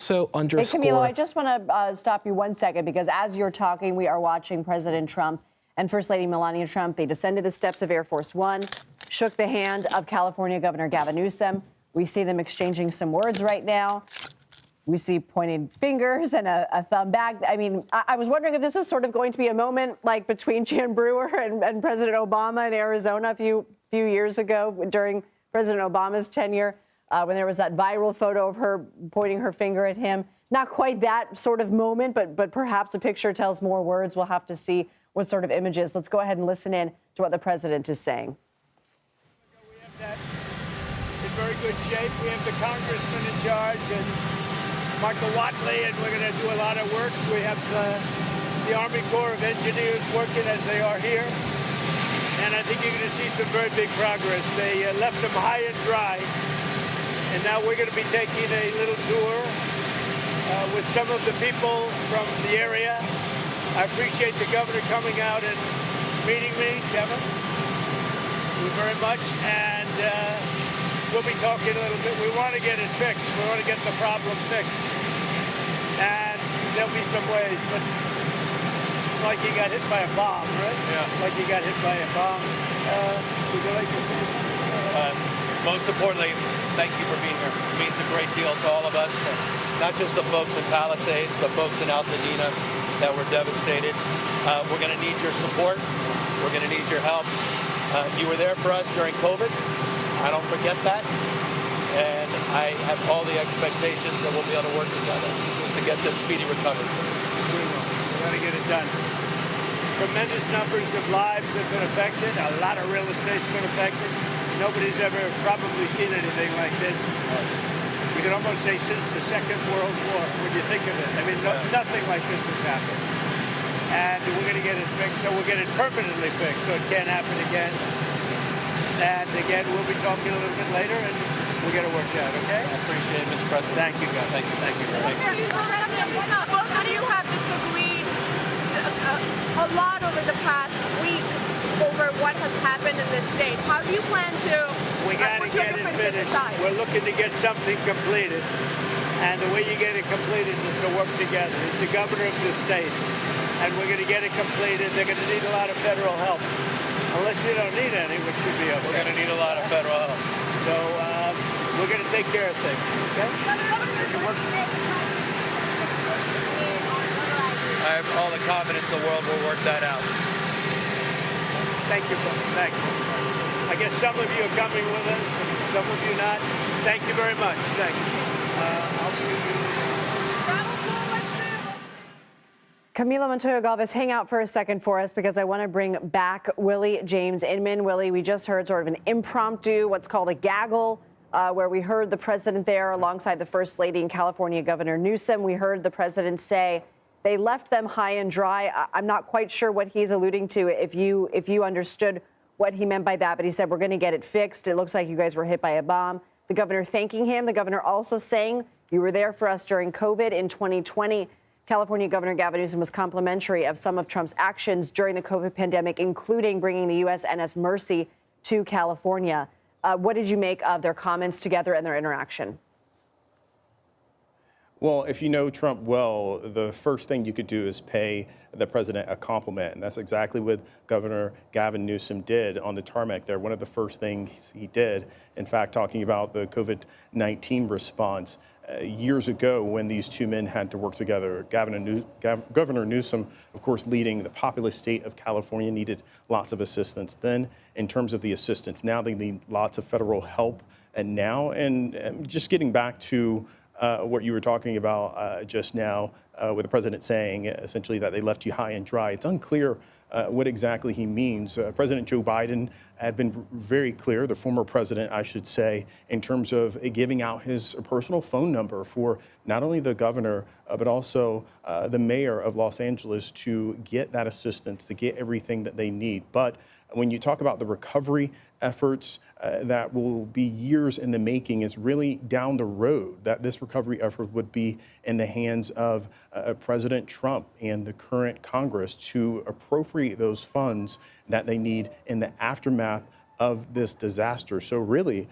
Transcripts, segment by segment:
also underscore... Hey, Camilo, I just want to stop you 1 second, because as you're talking, we are watching President Trump and First Lady Melania Trump. They descended the steps of Air Force One, shook the hand of California Governor Gavin Newsom. We see them exchanging some words right now. We see pointing fingers and a thumb back. I mean, I was wondering if this was sort of going to be a moment like between Jan Brewer and President Obama in Arizona a few years ago during President Obama's tenure, when there was that viral photo of her pointing her finger at him. Not quite that sort of moment, but perhaps a picture tells more words. We'll have to see what sort of images. Let's go ahead and listen in to what the president is saying. We have that in very good shape. We have the congressman in charge and Michael Watley, and we're going to do a lot of work. We have the Army Corps of Engineers working as they are here. And I think you're going to see some very big progress. They left them high and dry. And now we're going to be taking a little tour with some of the people from the area. I appreciate the governor coming out and meeting me, Kevin. Thank you very much. And we'll be talking a little bit. We want to get it fixed. We want to get the problem fixed. And there'll be some ways, but it's like you got hit by a bomb, right? Yeah. Like you got hit by a bomb. Would you like to say? Most importantly, thank you for being here. It means a great deal to all of us, not just the folks in Palisades, the folks in Altadena that were devastated. We're going to need your support. We're going to need your help. You were there for us during COVID. I don't forget that. And I have all the expectations that we'll be able to work together to get this speedy recovery. We will. We're going to get it done. Tremendous numbers of lives have been affected. A lot of real estate's been affected. Nobody's ever probably seen anything like this. You can almost say since the Second World War, when you think of it. I mean, nothing like this has happened. And we're going to get it fixed, so we'll get it permanently fixed, so it can't happen again. And again, we'll be talking a little bit later, and we'll get it worked out, okay? I appreciate it, Mr. President. Thank you, guys. Thank you. Thank you. Thank you. Both of you have disagreed a lot over the past week over what has happened in this state. How do you plan to... We got to get it finished. We're looking to get something completed. And the way you get it completed is to work together. He's the governor of the state. And we're going to get it completed. They're going to need a lot of federal help. Unless you don't need any, which should be okay. We're going to need a lot of federal help. So we're going to take care of things, okay? I have all the confidence in the world we'll work that out. Thank you, brother. Thank you. I guess some of you are coming with us, and some of you not. Thank you very much. Thank you. I'll see you. Camilo Montoya Galvez, hang out for a second for us, because I want to bring back Willie James Inman. Willie, we just heard sort of an impromptu, what's called a gaggle, where we heard the president there alongside the First Lady and California Governor Newsom. We heard the president say they left them high and dry. I'm not quite sure what he's alluding to, if you understood what he meant by that, but he said, we're going to get it fixed. It looks like you guys were hit by a bomb. The governor thanking him. The governor also saying, you were there for us during COVID in 2020. California Governor Gavin Newsom was complimentary of some of Trump's actions during the COVID pandemic, including bringing the USNS Mercy to California. What did you make of their comments together and their interaction? Well, if you know Trump well, the first thing you could do is pay the president a compliment. And that's exactly what Governor Gavin Newsom did on the tarmac there. One of the first things he did, in fact, talking about the COVID-19 response. Years ago, when these two men had to work together, Governor Newsom, of course, leading the populous state of California, needed lots of assistance then. In terms of the assistance, now they need lots of federal help. And now, and just getting back to what you were talking about just now, with the president saying essentially that they left you high and dry, it's unclear what exactly he means. President Joe Biden had been very clear, the former president, I should say, in terms of giving out his personal phone number for not only the governor, but also the mayor of Los Angeles to get that assistance, to get everything that they need. But when you talk about the recovery efforts that will be years in the making, is really down the road, that this recovery effort would be in the hands of President Trump and the current Congress to appropriate those funds that they need in the aftermath of this disaster. So really,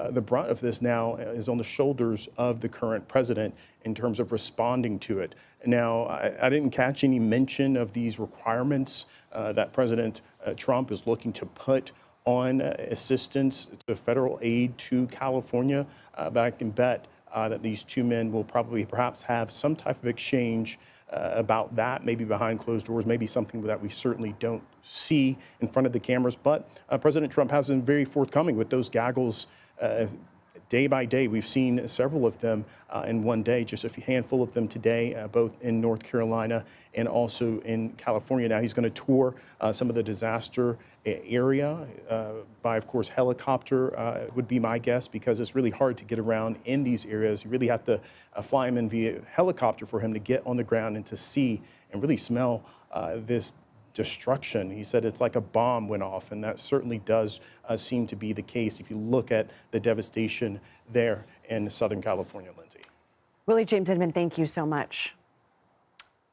the brunt of this now is on the shoulders of the current president in terms of responding to it. Now, I didn't catch any mention of these requirements that President Trump is looking to put on assistance to federal aid to California, but I can bet that these two men will probably perhaps have some type of exchange about that, maybe behind closed doors, maybe something that we certainly don't see in front of the cameras. But President Trump has been very forthcoming with those gaggles day by day. We've seen several of them in one day, just a handful of them today, both in North Carolina and also in California. Now he's going to tour some of the disaster area by, of course, helicopter would be my guess, because it's really hard to get around in these areas. You really have to fly him in via helicopter for him to get on the ground and to see and really smell this destruction. He said it's like a bomb went off, and that certainly does seem to be the case if you look at the devastation there in Southern California, Lindsay. Willie James Inman, thank you so much.